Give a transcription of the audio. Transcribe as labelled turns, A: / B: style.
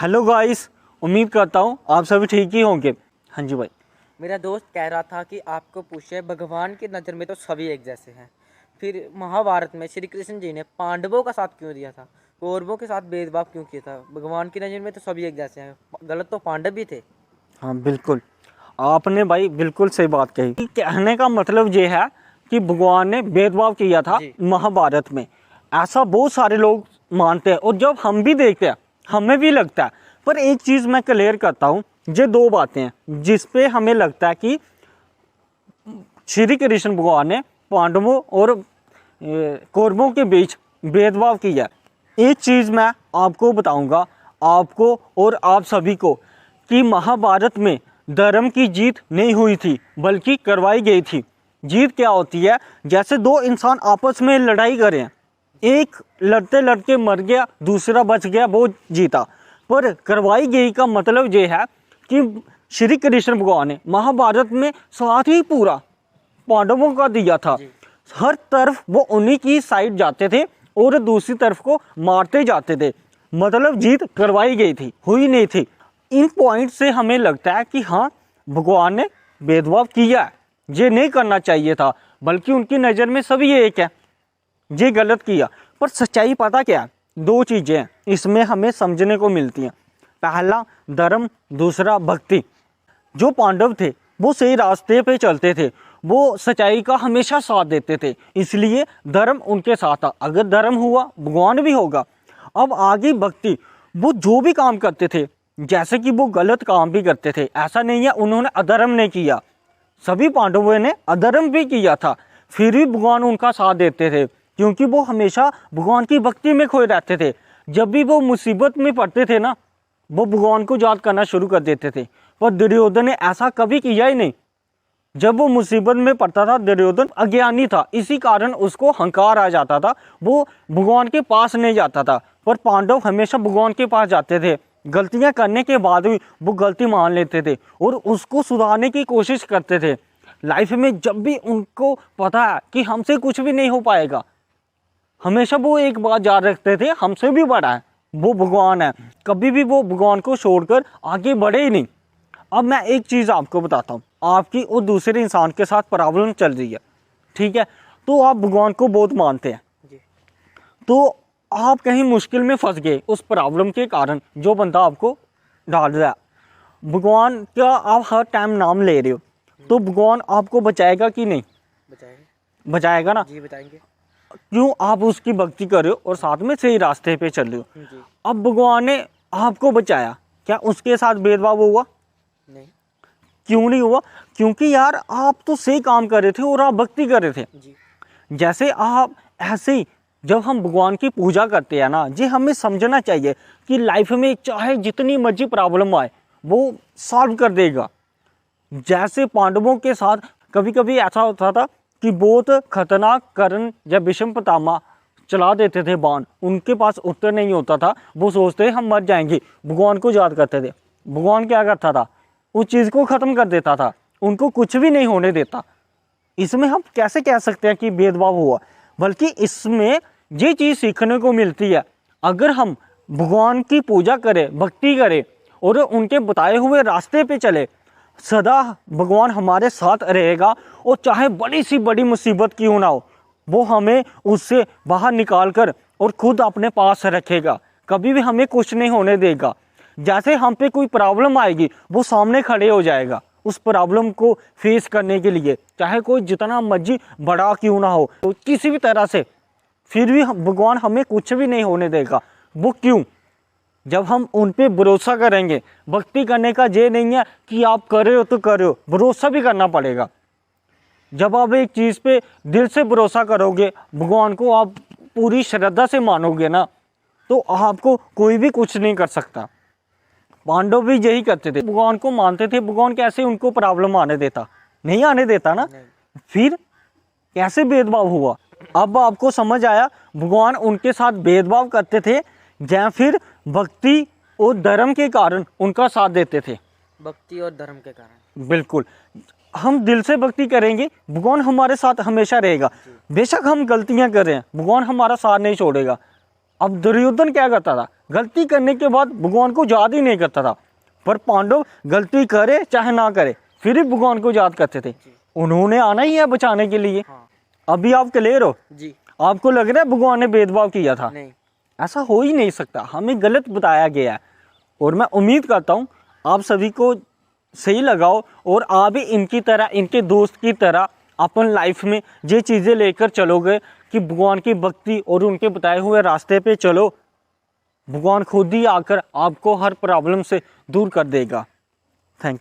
A: Hello guys, उम्मीद करता हूँ आप सभी ठीक ही होंगे। हाँ जी भाई।
B: मेरा दोस्त कह रहा था कि आपको पूछे भगवान की नज़र में तो सभी एक जैसे हैं। फिर महाभारत में श्री कृष्ण जी ने पांडवों का साथ क्यों दिया था, कौरवों के साथ भेदभाव क्यों किया था? भगवान की नज़र में तो सभी एक जैसे हैं, गलत तो पांडव भी थे।
A: हाँ बिल्कुल, आपने भाई बिल्कुल सही बात कही कि कहने का मतलब ये है कि भगवान ने भेदभाव किया था
B: जी।
A: महाभारत में। ऐसा बहुत सारे लोग मानते हैं और जब हम भी देखते हैं हमें भी लगता है। पर एक चीज़ मैं क्लियर करता हूँ, ये दो बातें हैं जिस पे हमें लगता है कि श्री कृष्ण भगवान ने पांडवों और कौरवों के बीच भेदभाव किया। एक चीज़ मैं आपको बताऊंगा, आपको और आप सभी को, कि महाभारत में धर्म की जीत नहीं हुई थी बल्कि करवाई गई थी। जीत क्या होती है? जैसे दो इंसान आपस में लड़ाई करें, एक लड़ते लड़ते मर गया, दूसरा बच गया, वो जीता। पर करवाई गई का मतलब ये है कि श्री कृष्ण भगवान ने महाभारत में साथ ही पूरा पांडवों का दिया था। हर तरफ वो उन्हीं की साइड जाते थे और दूसरी तरफ को मारते जाते थे। मतलब जीत करवाई गई थी, हुई नहीं थी। इन पॉइंट से हमें लगता है कि हाँ, भगवान ने भेदभाव किया है, ये नहीं करना चाहिए था, बल्कि उनकी नज़र में सभी एक है, ये गलत किया। पर सच्चाई पता क्या है? दो चीज़ें हैं इसमें हमें समझने को मिलती हैं। पहला धर्म, दूसरा भक्ति। जो पांडव थे वो सही रास्ते पे चलते थे, वो सच्चाई का हमेशा साथ देते थे, इसलिए धर्म उनके साथ था। अगर धर्म हुआ, भगवान भी होगा। अब आगे भक्ति, वो जो भी काम करते थे, जैसे कि वो गलत काम भी करते थे, ऐसा नहीं है उन्होंने अधर्म नहीं किया, सभी पांडवों ने अधर्म भी किया था, फिर भी भगवान उनका साथ देते थे, क्योंकि वो हमेशा भगवान की भक्ति में खोए रहते थे। जब भी वो मुसीबत में पड़ते थे ना, वो भगवान को याद करना शुरू कर देते थे। पर दुर्योधन ने ऐसा कभी किया ही नहीं। जब वो मुसीबत में पड़ता था, दुर्योधन अज्ञानी था, इसी कारण उसको हंकार आ जाता था, वो भगवान के पास नहीं जाता था। पर पांडव हमेशा भगवान के पास जाते थे, गलतियां करने के बाद भी वो गलती मान लेते थे और उसको सुधारने की कोशिश करते थे। लाइफ में जब भी उनको पता है कि हमसे कुछ भी नहीं हो पाएगा, हमेशा वो एक बात याद रखते थे, हमसे भी बड़ा है वो भगवान है। कभी भी वो भगवान को छोड़कर आगे बढ़े ही नहीं। अब मैं एक चीज़ आपको बताता हूँ, आपकी और दूसरे इंसान के साथ प्रॉब्लम चल रही है, ठीक है? तो आप भगवान को बहुत मानते हैं, तो आप कहीं मुश्किल में फंस गए उस प्रॉब्लम के कारण, जो बंदा आपको डाल रहा है, भगवान का आप हर टाइम नाम ले रहे हो, तो भगवान आपको बचाएगा कि नहीं? बचाएगा ना?
B: जी बताएंगे।
A: क्यों? आप उसकी भक्ति कर रहे हो और साथ में सही रास्ते पे चल रहे हो। अब भगवान ने आपको बचाया, क्या उसके साथ भेदभाव हुआ?
B: नहीं।
A: क्यों नहीं हुआ? क्योंकि यार आप तो सही काम कर रहे थे और आप भक्ति कर रहे थे।
B: जी।
A: जैसे आप ऐसे ही जब हम भगवान की पूजा करते हैं ना, जी हमें समझना चाहिए कि लाइफ में चाहे जितनी मर्जी प्रॉब्लम आए वो सॉल्व कर देगा। जैसे पांडवों के साथ कभी कभी ऐसा होता था कि बहुत खतरनाक कर्ण या भीष्म पितामह चला देते थे बाण, उनके पास उत्तर नहीं होता था, वो सोचते हम मर जाएंगे, भगवान को याद करते थे। भगवान क्या करता था? उस चीज़ को ख़त्म कर देता था, उनको कुछ भी नहीं होने देता। इसमें हम कैसे कह सकते हैं कि भेदभाव हुआ? बल्कि इसमें ये चीज़ सीखने को मिलती है, अगर हम भगवान की पूजा करें, भक्ति करें और उनके बताए हुए रास्ते पे चले, सदा भगवान हमारे साथ रहेगा। और चाहे बड़ी सी बड़ी मुसीबत क्यों ना हो, वो हमें उससे बाहर निकाल कर और खुद अपने पास रखेगा, कभी भी हमें कुछ नहीं होने देगा। जैसे हम पे कोई प्रॉब्लम आएगी, वो सामने खड़े हो जाएगा उस प्रॉब्लम को फेस करने के लिए, चाहे कोई जितना मर्जी बड़ा क्यों ना हो, तो किसी भी तरह से, फिर भी भगवान हमें कुछ भी नहीं होने देगा। वो क्यों? जब हम उन पे भरोसा करेंगे। भक्ति करने का ये नहीं है कि आप कर रहे हो तो कर रहे हो, भरोसा भी करना पड़ेगा। जब आप एक चीज़ पे दिल से भरोसा करोगे, भगवान को आप पूरी श्रद्धा से मानोगे ना, तो आपको कोई भी कुछ नहीं कर सकता। पांडव भी यही करते थे, भगवान को मानते थे, भगवान कैसे उनको प्रॉब्लम आने देता? नहीं आने देता ना। फिर कैसे भेदभाव हुआ? अब आपको समझ आया, भगवान उनके साथ भेदभाव करते थे या फिर भक्ति और धर्म के कारण उनका साथ देते थे?
B: भक्ति और धर्म के कारण।
A: बिल्कुल, हम दिल से भक्ति करेंगे, भगवान हमारे साथ हमेशा रहेगा। बेशक हम गलतियां कर रहे हैं, भगवान हमारा साथ नहीं छोड़ेगा। अब दुर्योधन क्या करता था, गलती करने के बाद भगवान को याद ही नहीं करता था, पर पांडव गलती करे चाहे ना करे फिर भी भगवान को याद करते थे। उन्होंने आना ही है बचाने के लिए।
B: हाँ
A: अभी आप क्लियर हो?
B: जी।
A: आपको लग रहा है भगवान ने भेदभाव किया था?
B: नहीं,
A: ऐसा हो ही नहीं सकता, हमें गलत बताया गया है। और मैं उम्मीद करता हूँ आप सभी को सही लगाओ और आप भी इनकी तरह, इनके दोस्त की तरह अपन लाइफ में ये चीज़ें लेकर चलोगे कि भगवान की भक्ति और उनके बताए हुए रास्ते पे चलो। भगवान खुद ही आकर आपको हर प्रॉब्लम से दूर कर देगा। Thank you.